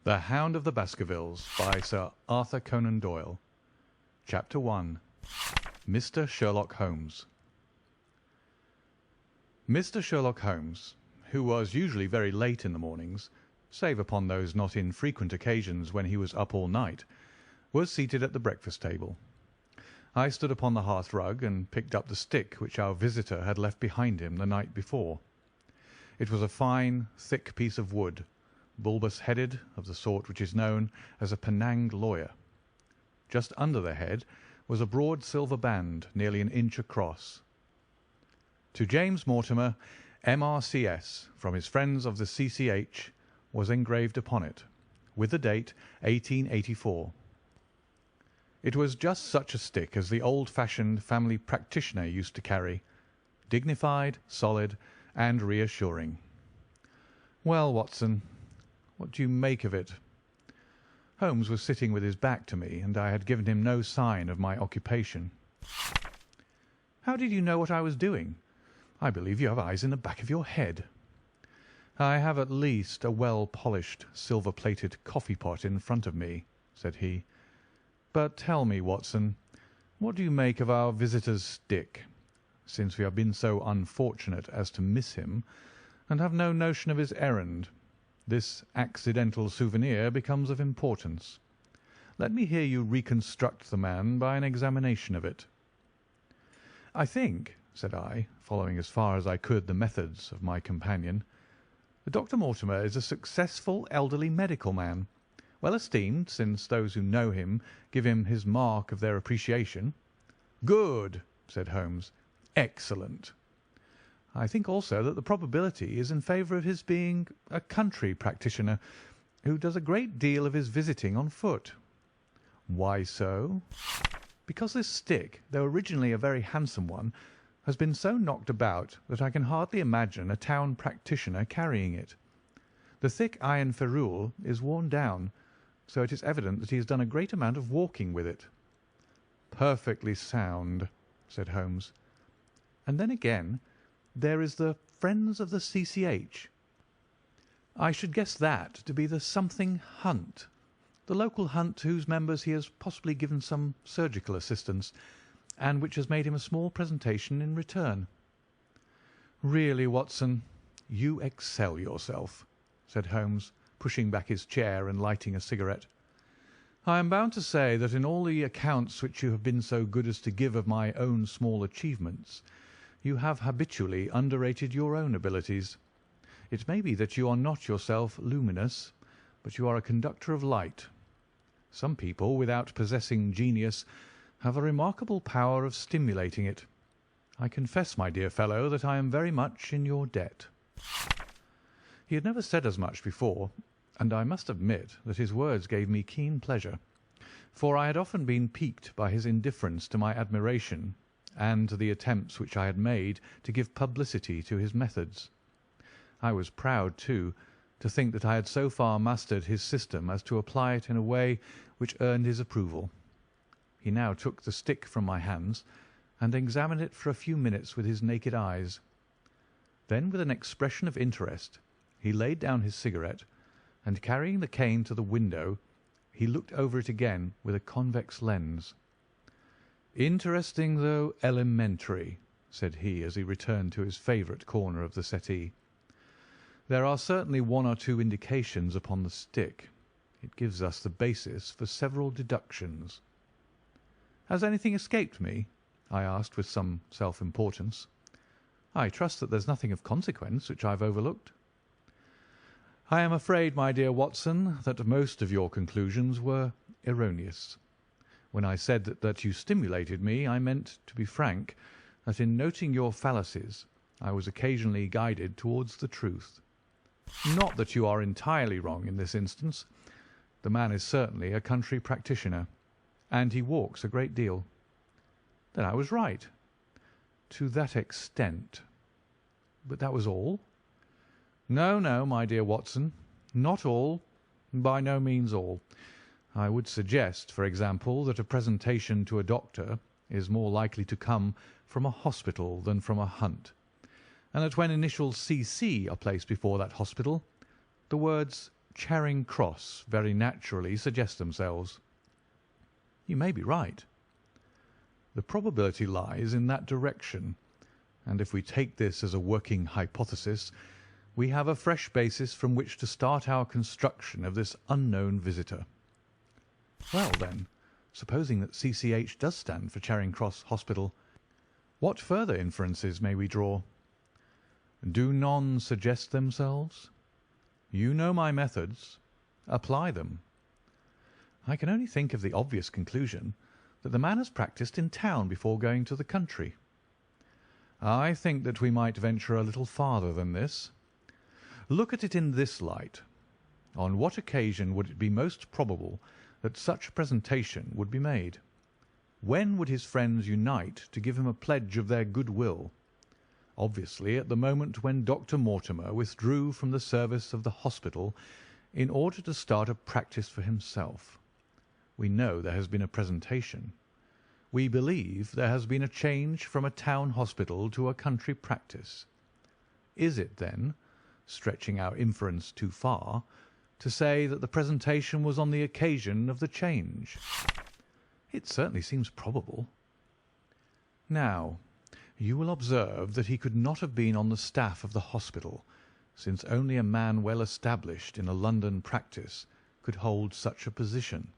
The Hound of the Baskervilles by Sir Arthur Conan Doyle. Chapter 1. Mr. Sherlock Holmes. Mr. Sherlock Holmes, who was usually very late in the mornings, save upon those not infrequent occasions when he was up all night, was seated at the breakfast table. I stood upon the hearth-rug and picked up the stick which our visitor had left behind him the night before. It was a fine, thick piece of wood, bulbous-headed, of the sort which is known as a Penang lawyer. Just under the head was a broad silver band nearly an inch across. To James Mortimer, M.R.C.S., from his friends of the C.C.H., was engraved upon it, with the date 1884. It was just such a stick as the old-fashioned family practitioner used to carry, dignified, solid, and reassuring. Well, Watson, what do you make of it? Holmes was sitting with his back to me, and I had given him no sign of my occupation. How did you know what I was doing? I believe you have eyes in the back of your head. I have at least a well-polished, silver-plated coffee-pot in front of me, said he. But tell me, Watson, what do you make of our visitor's stick, since we have been so unfortunate as to miss him, and have no notion of his errand? This accidental souvenir becomes of importance. Let me hear you reconstruct the man by an examination of it. I think, said I, following as far as I could the methods of my companion, Dr. Mortimer is a successful elderly medical man, well esteemed, since those who know him give him his mark of their appreciation. Good, said Holmes. Excellent. I think also that the probability is in favour of his being a country practitioner who does a great deal of his visiting on foot. Why so? Because this stick, though originally a very handsome one, has been so knocked about that I can hardly imagine a town practitioner carrying it. The thick iron ferrule is worn down, so it is evident that he has done a great amount of walking with it. Perfectly sound, said Holmes. And then again, there is the Friends of the C.C.H. I should guess that to be the something hunt, the local hunt to whose members he has possibly given some surgical assistance, and which has made him a small presentation in return. Really, Watson, you excel yourself, said Holmes, pushing back his chair and lighting a cigarette. I am bound to say that in all the accounts which you have been so good as to give of my own small achievements, you have habitually underrated your own abilities. It may be that you are not yourself luminous, but you are a conductor of light. Some people, without possessing genius, have a remarkable power of stimulating it. I confess, my dear fellow, that I am very much in your debt. He had never said as much before, and I must admit that his words gave me keen pleasure, for I had often been piqued by his indifference to my admiration and to the attempts which I had made to give publicity to his methods. I was proud, too, to think that I had so far mastered his system as to apply it in a way which earned his approval. He now took the stick from my hands and examined it for a few minutes with his naked eyes. Then, with an expression of interest, he laid down his cigarette, and carrying the cane to the window, he looked over it again with a convex lens. Interesting, though elementary, said he as he returned to his favourite corner of the settee. There are certainly one or two indications upon the stick. It gives us the basis for several deductions. Has anything escaped me? I asked with some self-importance. I trust that there's nothing of consequence which I've overlooked. I am afraid, my dear Watson, that most of your conclusions were erroneous. When I said that you stimulated me, I meant, to be frank, that in noting your fallacies, I was occasionally guided towards the truth. Not that you are entirely wrong in this instance. The man is certainly a country practitioner, and he walks a great deal. Then I was right. To that extent. But that was all? No, no, my dear Watson, not all, by no means all. I would suggest, for example, that a presentation to a doctor is more likely to come from a hospital than from a hunt, and that when initials C.C. are placed before that hospital, the words Charing Cross very naturally suggest themselves. You may be right. The probability lies in that direction, and if we take this as a working hypothesis, we have a fresh basis from which to start our construction of this unknown visitor. Well, then, supposing that CCH does stand for Charing Cross Hospital, what further inferences may we draw? Do none suggest themselves? You know my methods. Apply them. I can only think of the obvious conclusion that the man has practised in town before going to the country. I think that we might venture a little farther than this. Look at it in this light. On what occasion would it be most probable that such a presentation would be made? When would his friends unite to give him a pledge of their goodwill? Obviously at the moment when Dr. Mortimer withdrew from the service of the hospital in order to start a practice for himself. We know there has been a presentation. We believe there has been a change from a town hospital to a country practice. Is it, then, stretching our inference too far, to say that the presentation was on the occasion of the change? It certainly seems probable. Now, you will observe that he could not have been on the staff of the hospital, since only a man well established in a London practice could hold such a position.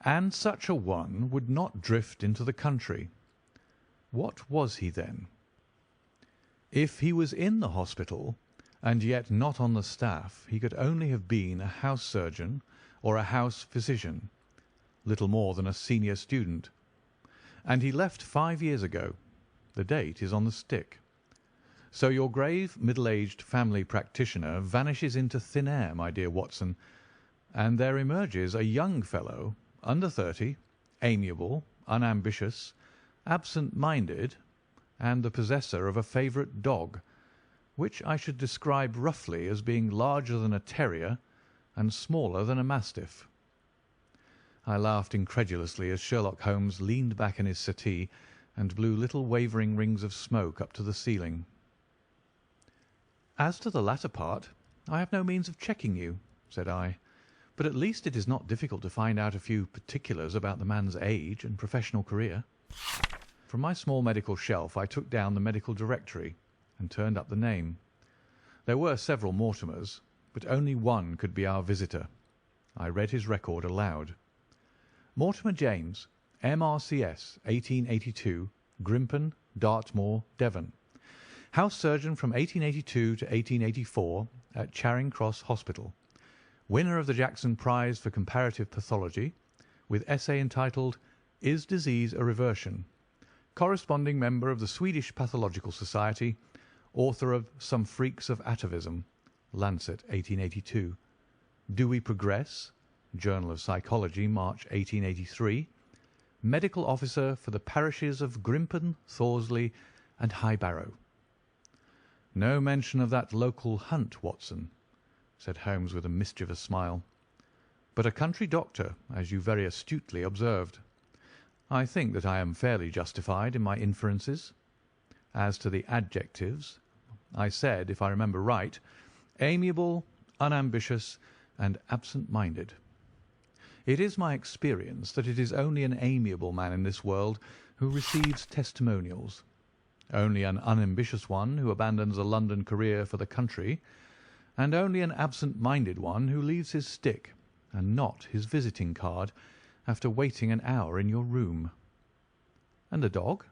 And such a one would not drift into the country. What was he then? If he was in the hospital, and yet not on the staff, he could only have been a house surgeon or a house physician, little more than a senior student. And he left 5 years ago. The date is on the stick. So your grave, middle-aged family practitioner vanishes into thin air, my dear Watson, and there emerges a young fellow, under 30, amiable, unambitious, absent-minded, and the possessor of a favourite dog, which I should describe roughly as being larger than a terrier and smaller than a mastiff. I laughed incredulously as Sherlock Holmes leaned back in his settee and blew little wavering rings of smoke up to the ceiling. "As to the latter part, I have no means of checking you," said I, "but at least it is not difficult to find out a few particulars about the man's age and professional career." From my small medical shelf I took down the medical directory and turned up the name. There were several Mortimers, but only one could be our visitor. I read his record aloud. Mortimer James, M.R.C.S., 1882, Grimpen, Dartmoor, Devon. House surgeon from 1882 to 1884 at Charing Cross Hospital. Winner of the Jackson Prize for Comparative Pathology, with essay entitled "Is Disease a Reversion?" Corresponding member of the Swedish Pathological Society. Author of Some Freaks of Atavism, Lancet, 1882. Do We Progress? Journal of Psychology, March 1883. Medical officer for the parishes of Grimpen, Thorsley, and High Barrow. No mention of that local hunt, Watson, said Holmes with a mischievous smile, but a country doctor, as you very astutely observed. I think that I am fairly justified in my inferences. As to the adjectives, I said, if I remember right, amiable, unambitious, and absent-minded. It is my experience that it is only an amiable man in this world who receives testimonials, only an unambitious one who abandons a London career for the country, and only an absent-minded one who leaves his stick and not his visiting card after waiting an hour in your room. And the dog?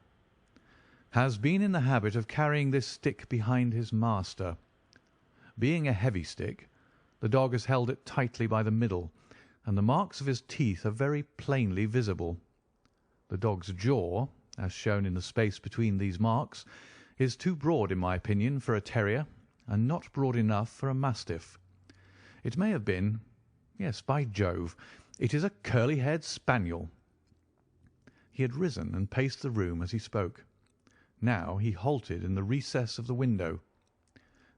Has been in the habit of carrying this stick behind his master. Being a heavy stick, the dog has held it tightly by the middle, and the marks of his teeth are very plainly visible. The dog's jaw, as shown in the space between these marks, is too broad, in my opinion, for a terrier, and not broad enough for a mastiff. It may have been, yes, by Jove, it is a curly-haired spaniel. He had risen and paced the room as he spoke. Now he halted in the recess of the window.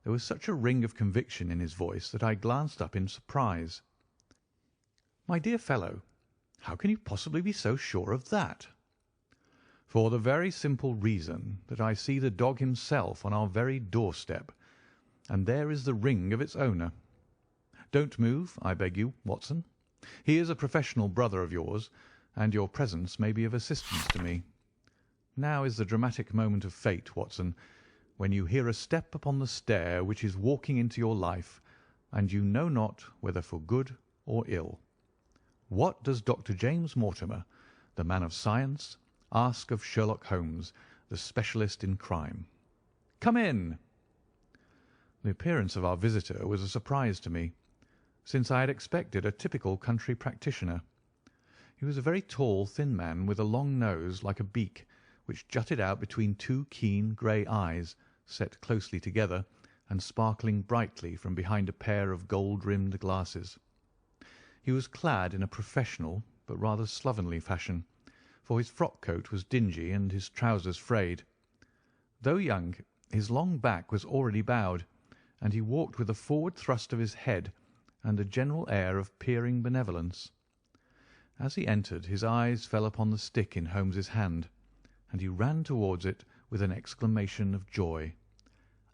There was such a ring of conviction in his voice that I glanced up in surprise. "My dear fellow, how can you possibly be so sure of that?" "For the very simple reason that I see the dog himself on our very doorstep, and there is the ring of its owner. Don't move, I beg you, Watson. He is a professional brother of yours, and your presence may be of assistance to me. Now is the dramatic moment of fate, Watson, when you hear a step upon the stair which is walking into your life, and you know not whether for good or ill. What does Dr. James Mortimer, the man of science, ask of Sherlock Holmes, the specialist in crime? Come in." The appearance of our visitor was a surprise to me, since I had expected a typical country practitioner. He was a very tall, thin man with a long nose like a beak, which jutted out between two keen grey eyes, set closely together and sparkling brightly from behind a pair of gold-rimmed glasses. He was clad in a professional but rather slovenly fashion, for his frock-coat was dingy and his trousers frayed. Though young, his long back was already bowed, and he walked with a forward thrust of his head and a general air of peering benevolence. As he entered, his eyes fell upon the stick in Holmes's hand, and he ran towards it with an exclamation of joy.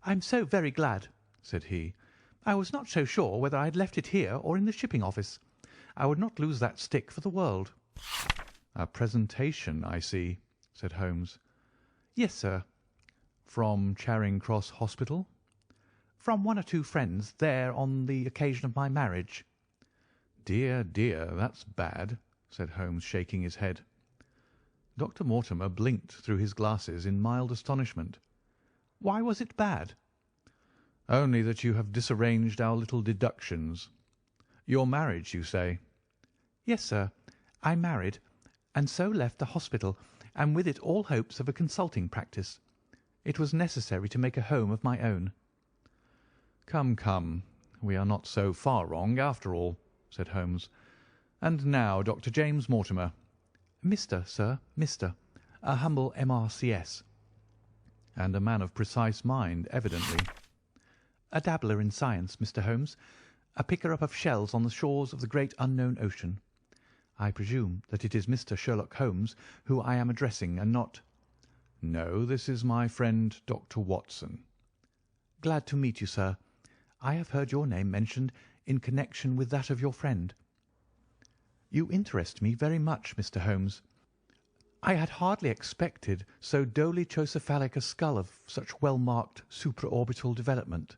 "I'm so very glad," said he. "I was not so sure whether I had left it here or in the shipping office. I would not lose that stick for the world." "A presentation, I see," said Holmes. "Yes, sir." "From Charing Cross Hospital?" "From one or two friends there on the occasion of my marriage." "Dear, dear, that's bad," said Holmes, shaking his head. Dr. Mortimer blinked through his glasses in mild astonishment. "Why was it bad?" "Only that you have disarranged our little deductions. Your marriage, you say?" "Yes, sir. I married, and so left the hospital, and with it all hopes of a consulting practice. It was necessary to make a home of my own." "Come, come, we are not so far wrong after all," said Holmes. "And now, Dr. James Mortimer." "Mr., sir, Mr. A humble M.R.C.S." "And a man of precise mind, evidently." "A dabbler in science, Mr. Holmes. A picker-up of shells on the shores of the great unknown ocean. I presume that it is Mr. Sherlock Holmes who I am addressing, and not—" "No, this is my friend Dr. Watson." "Glad to meet you, sir. I have heard your name mentioned in connection with that of your friend. You interest me very much, Mr. Holmes. I had hardly expected so dolichocephalic a skull of such well-marked supraorbital development.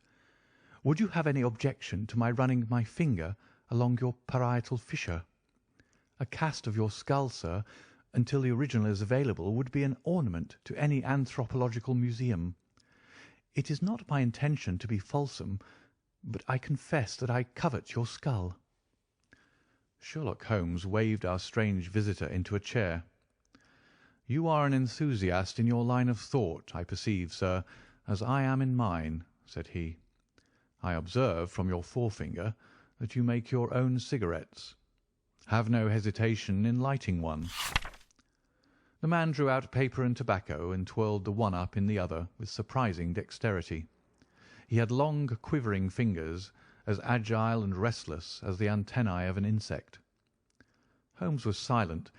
Would you have any objection to my running my finger along your parietal fissure? A cast of your skull, sir, until the original is available, would be an ornament to any anthropological museum. It is not my intention to be fulsome, but I confess that I covet your skull." Sherlock Holmes waved our strange visitor into a chair. "You are an enthusiast in your line of thought, I perceive, sir, as I am in mine," said he. "I observe from your forefinger that you make your own cigarettes. Have no hesitation in lighting one." The man drew out paper and tobacco and twirled the one up in the other with surprising dexterity. He had long, quivering fingers, as agile and restless as the antennae of an insect. Holmes was silent,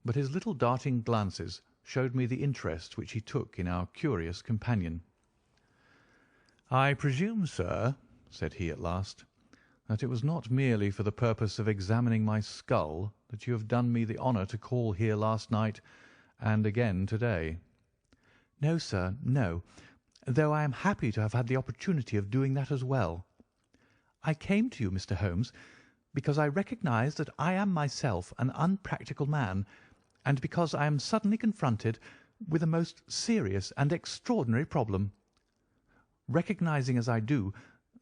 but his little darting glances showed me the interest which he took in our curious companion. "I presume, sir," said he at last, "that it was not merely for the purpose of examining my skull that you have done me the honour to call here last night and again to-day." "No, sir, no, though I am happy to have had the opportunity of doing that as well. I came to you, Mr. Holmes, because I recognise that I am myself an unpractical man, and because I am suddenly confronted with a most serious and extraordinary problem. Recognising as I do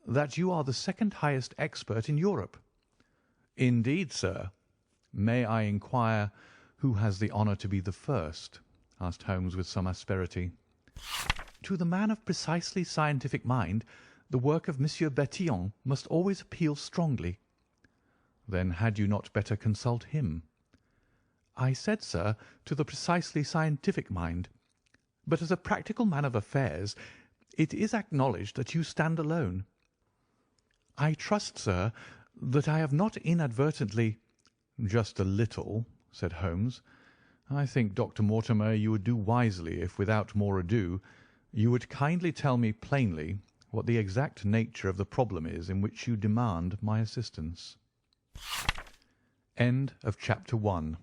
that you are the second highest expert in Europe." "Indeed, sir. May I inquire who has the honour to be the first?" asked Holmes with some asperity. "To the man of precisely scientific mind, the work of Monsieur Bertillon must always appeal strongly." "Then had you not better consult him?" "I said, sir, to the precisely scientific mind. But as a practical man of affairs, it is acknowledged that you stand alone. I trust, sir, that I have not inadvertently—" "Just a little," said Holmes. "I think, Dr. Mortimer, you would do wisely if, without more ado, you would kindly tell me plainly what the exact nature of the problem is in which you demand my assistance. End of Chapter 1.